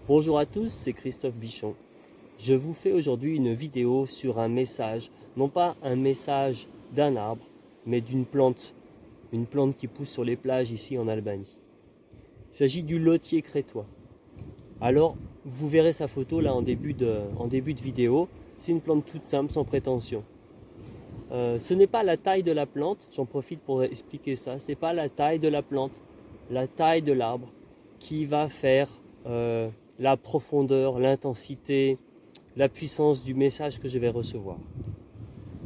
Bonjour à tous, c'est Christophe Bichon. Je vous fais aujourd'hui une vidéo sur un message, non pas un message d'un arbre, mais d'une plante, une plante qui pousse sur les plages ici en Albanie. Il s'agit du lotier crétois. Alors, vous verrez sa photo là en début de vidéo. C'est une plante toute simple, sans prétention. Ce n'est pas la taille de la plante, j'en profite pour expliquer ça, c'est pas la taille de la plante, la taille de l'arbre qui va faire la profondeur, l'intensité, la puissance du message que je vais recevoir.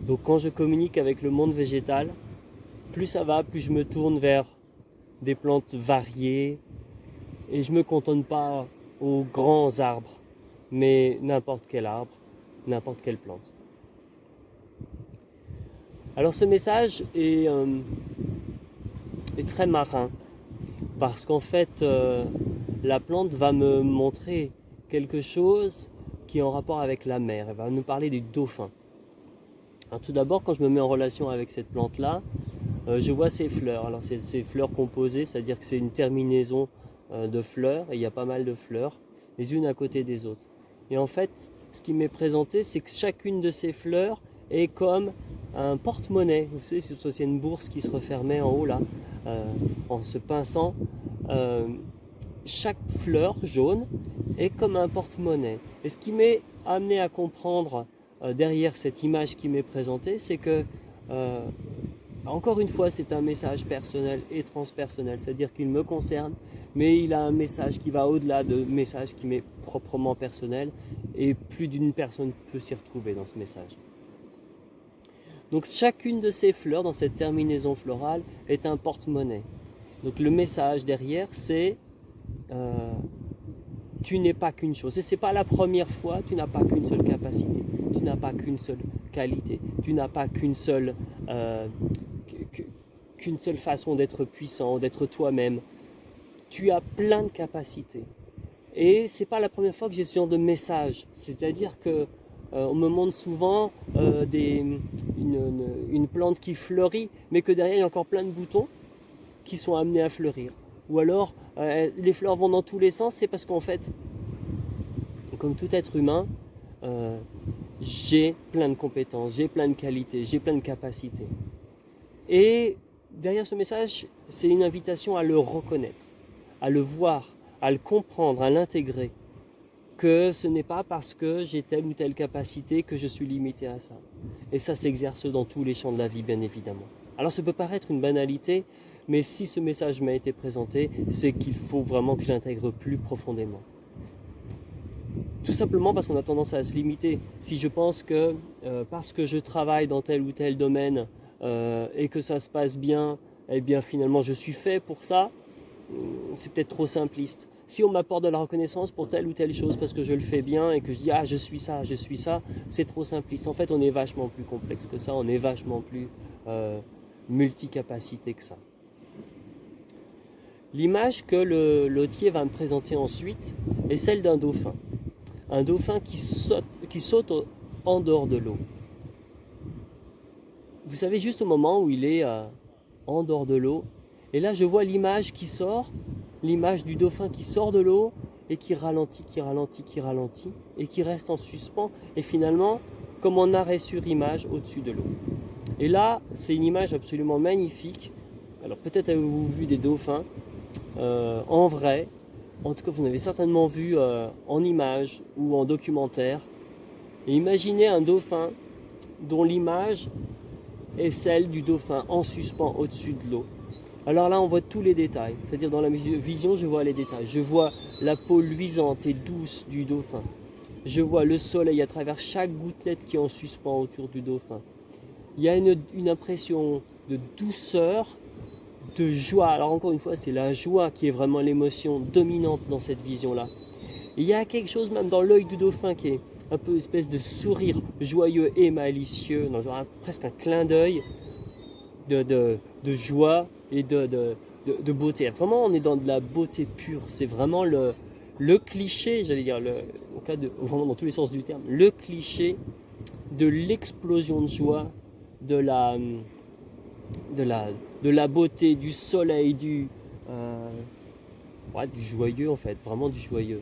Donc quand je communique avec le monde végétal, plus ça va, plus je me tourne vers des plantes variées et je ne me contente pas aux grands arbres, mais n'importe quel arbre, n'importe quelle plante. Alors ce message est très marin, parce qu'en fait la plante va me montrer quelque chose qui est en rapport avec la mer. Elle va nous parler du dauphin. Alors, tout d'abord, quand je me mets en relation avec cette plante là, je vois ses fleurs. Alors c'est ces fleurs composées, c'est-à-dire que c'est une terminaison de fleurs, et il y a pas mal de fleurs, les unes à côté des autres. Et en fait, ce qui m'est présenté, c'est que chacune de ces fleurs est comme un porte-monnaie. Vous savez, c'est une bourse qui se refermait en haut là, en se pinçant. Chaque fleur jaune est comme un porte-monnaie. Et ce qui m'est amené à comprendre derrière cette image qui m'est présentée, c'est que, encore une fois, c'est un message personnel et transpersonnel, c'est-à-dire qu'il me concerne, mais il a un message qui va au-delà de message qui m'est proprement personnel, et plus d'une personne peut s'y retrouver dans ce message. Donc chacune de ces fleurs, dans cette terminaison florale, est un porte-monnaie. Donc le message derrière, c'est tu n'es pas qu'une chose. Et ce n'est pas la première fois, tu n'as pas qu'une seule capacité, tu n'as pas qu'une seule qualité, tu n'as pas qu'une seule façon d'être puissant, d'être toi-même. Tu as plein de capacités. Et ce n'est pas la première fois que j'ai ce genre de message. C'est-à-dire que on me montre souvent une plante qui fleurit, mais que derrière il y a encore plein de boutons qui sont amenés à fleurir. Ou alors les fleurs vont dans tous les sens, c'est parce qu'en fait, comme tout être humain, j'ai plein de compétences, j'ai plein de qualités, j'ai plein de capacités. Et derrière ce message, c'est une invitation à le reconnaître, à le voir, à le comprendre, à l'intégrer. Que ce n'est pas parce que j'ai telle ou telle capacité que je suis limité à ça. Et ça s'exerce dans tous les champs de la vie, bien évidemment. Alors ça peut paraître une banalité, mais si ce message m'a été présenté, c'est qu'il faut vraiment que je l'intègre plus profondément. Tout simplement parce qu'on a tendance à se limiter. Si je pense que parce que je travaille dans tel ou tel domaine et que ça se passe bien, eh bien finalement je suis fait pour ça, c'est peut-être trop simpliste. Si on m'apporte de la reconnaissance pour telle ou telle chose parce que je le fais bien et que je dis ah je suis ça, c'est trop simpliste. En fait on est vachement plus complexe que ça, on est vachement plus multicapacité que ça. L'image que le lotier va me présenter ensuite est celle d'un dauphin. Un dauphin qui saute en dehors de l'eau. Vous savez, juste au moment où il est en dehors de l'eau, et là je vois l'image qui sort, l'image du dauphin qui sort de l'eau et qui ralentit, et qui reste en suspens, et finalement, comme en arrêt sur image au-dessus de l'eau. Et là, c'est une image absolument magnifique. Alors peut-être avez-vous vu des dauphins en vrai, en tout cas vous en avez certainement vu en image ou en documentaire. Et imaginez un dauphin dont l'image est celle du dauphin en suspens au-dessus de l'eau. Alors là on voit tous les détails, c'est-à-dire dans la vision je vois les détails. Je vois la peau luisante et douce du dauphin. Je vois le soleil à travers chaque gouttelette qui est en suspens autour du dauphin. Il y a une impression de douceur, de joie. Alors encore une fois, c'est la joie qui est vraiment l'émotion dominante dans cette vision-là. Il y a quelque chose même dans l'œil du dauphin qui est un peu une espèce de sourire joyeux et malicieux, genre presque un clin d'œil de joie et de beauté. Vraiment, on est dans de la beauté pure. C'est vraiment le cliché, j'allais dire, vraiment dans tous les sens du terme, le cliché de l'explosion de joie, de la beauté, du soleil, du joyeux en fait, vraiment du joyeux.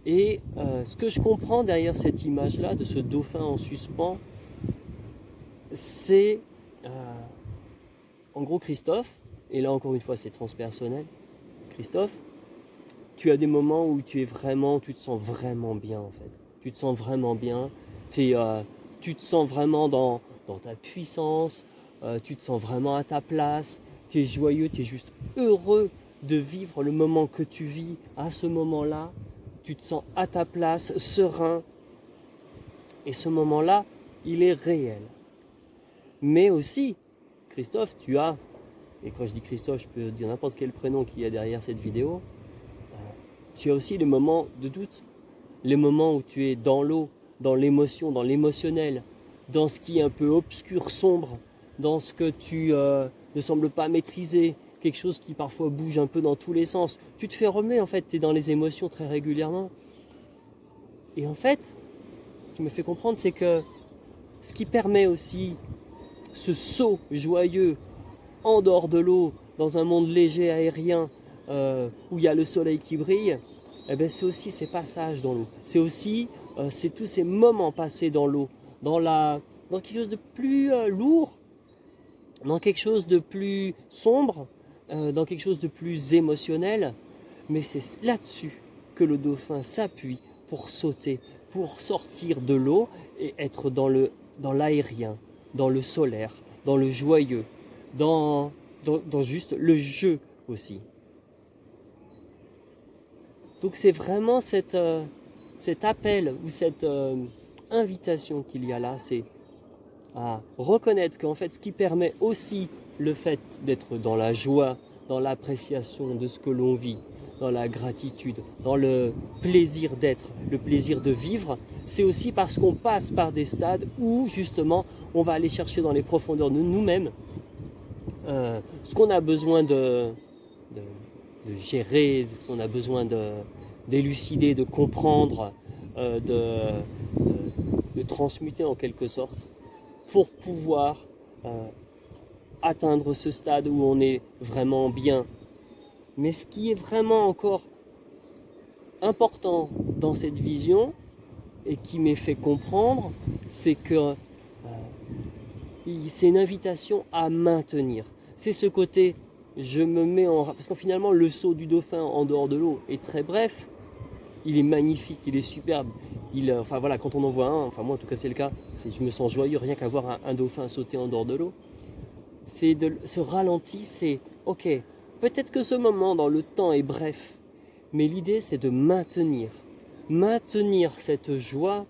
Et ce que je comprends derrière cette image-là, de ce dauphin en suspens, c'est en gros Christophe, et là encore une fois c'est transpersonnel, Christophe, tu as des moments où tu te sens vraiment bien en fait. Tu te sens vraiment bien, tu te sens vraiment dans ta puissance, tu te sens vraiment à ta place, tu es joyeux, tu es juste heureux de vivre le moment que tu vis à ce moment-là, tu te sens à ta place, serein, et ce moment-là, il est réel. Mais aussi, Christophe, tu as, et quand je dis Christophe, je peux dire n'importe quel prénom qu'il y a derrière cette vidéo, tu as aussi les moments de doute, les moments où tu es dans l'eau, dans l'émotion, dans l'émotionnel, dans ce qui est un peu obscur, sombre, dans ce que tu ne sembles pas maîtriser, quelque chose qui parfois bouge un peu dans tous les sens. Tu te fais remuer en fait, tu es dans les émotions très régulièrement. Et en fait, ce qui me fait comprendre, c'est que ce qui permet aussi ce saut joyeux en dehors de l'eau, dans un monde léger, aérien, où il y a le soleil qui brille, eh ben c'est aussi ces passages dans l'eau. C'est aussi c'est tous ces moments passés dans l'eau, dans quelque chose de plus lourd, dans quelque chose de plus sombre, dans quelque chose de plus émotionnel. Mais c'est là-dessus que le dauphin s'appuie pour sauter, pour sortir de l'eau et être dans l'aérien, dans le solaire, dans le joyeux, dans juste le jeu aussi. Donc c'est vraiment cet appel ou cette invitation qu'il y a là, c'est à reconnaître qu'en fait ce qui permet aussi le fait d'être dans la joie, dans l'appréciation de ce que l'on vit, dans la gratitude, dans le plaisir d'être, le plaisir de vivre, c'est aussi parce qu'on passe par des stades où justement on va aller chercher dans les profondeurs de nous-mêmes ce qu'on a besoin de gérer, ce qu'on a besoin d'élucider, de comprendre, de transmuter en quelque sorte, pour pouvoir atteindre ce stade où on est vraiment bien. Mais ce qui est vraiment encore important dans cette vision, et qui m'est fait comprendre, c'est que c'est une invitation à maintenir. C'est ce côté, je me mets en... Parce que finalement, le saut du dauphin en dehors de l'eau est très bref, il est magnifique, il est superbe. Enfin voilà, quand on en voit un, enfin moi en tout cas c'est le cas, je me sens joyeux rien qu'à voir un dauphin sauter en dehors de l'eau. Ce ralenti, c'est ok, peut-être que ce moment dans le temps est bref, mais l'idée c'est de maintenir cette joie,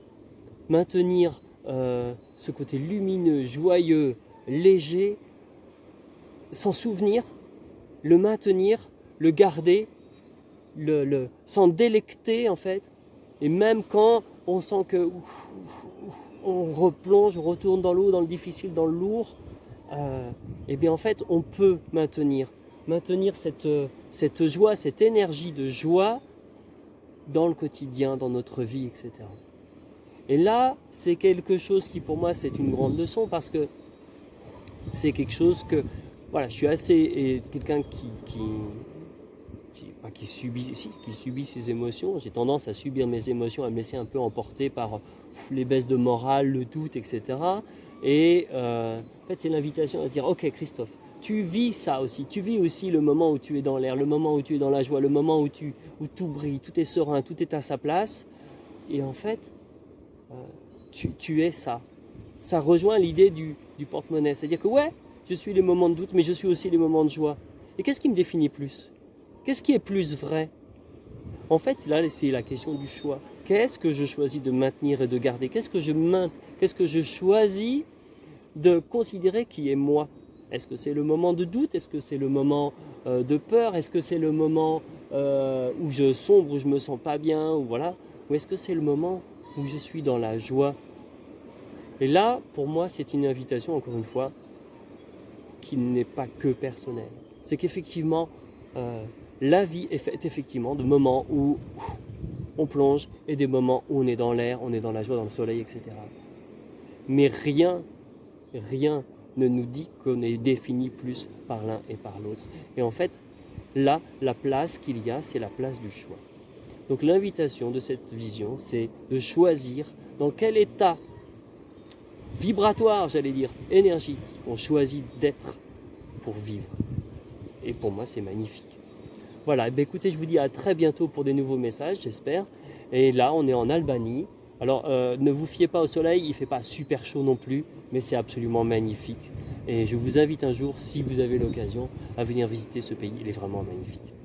maintenir ce côté lumineux, joyeux, léger, s'en souvenir, le maintenir, le garder, s'en délecter en fait, et même quand on sent que on replonge, on retourne dans l'eau, dans le difficile, dans le lourd, et bien en fait on peut maintenir cette joie, cette énergie de joie dans le quotidien, dans notre vie, etc. Et là, c'est quelque chose qui pour moi c'est une grande leçon, parce que c'est quelque chose que, voilà, je suis assez quelqu'un qui subit ses émotions. J'ai tendance à subir mes émotions, à me laisser un peu emporter par les baisses de morale, le doute, etc. Et en fait, c'est l'invitation à se dire, ok Christophe, tu vis ça aussi. Tu vis aussi le moment où tu es dans l'air, le moment où tu es dans la joie, le moment où tout brille, tout est serein, tout est à sa place. Et en fait, tu es ça. Ça rejoint l'idée du porte-monnaie. C'est-à-dire que ouais, je suis les moments de doute, mais je suis aussi les moments de joie. Et qu'est-ce qui me définit plus ? Qu'est-ce qui est plus vrai ? En fait, là, c'est la question du choix. Qu'est-ce que je choisis de maintenir et de garder ? Qu'est-ce que je choisis de considérer qui est moi ? Est-ce que c'est le moment de doute ? Est-ce que c'est le moment de peur ? Est-ce que c'est le moment où je sombre, où je me sens pas bien, ou voilà ? Ou est-ce que c'est le moment où je suis dans la joie ? Et là, pour moi, c'est une invitation, encore une fois, qui n'est pas que personnelle. C'est qu'effectivement, la vie est faite effectivement de moments où on plonge et des moments où on est dans l'air, on est dans la joie, dans le soleil, etc. Mais rien ne nous dit qu'on est défini plus par l'un et par l'autre. Et en fait, là, la place qu'il y a, c'est la place du choix. Donc l'invitation de cette vision, c'est de choisir dans quel état vibratoire, j'allais dire, énergétique, on choisit d'être pour vivre. Et pour moi, c'est magnifique. Voilà, ben écoutez, je vous dis à très bientôt pour des nouveaux messages, j'espère. Et là, on est en Albanie. Alors, ne vous fiez pas au soleil, il ne fait pas super chaud non plus, mais c'est absolument magnifique. Et je vous invite un jour, si vous avez l'occasion, à venir visiter ce pays. Il est vraiment magnifique.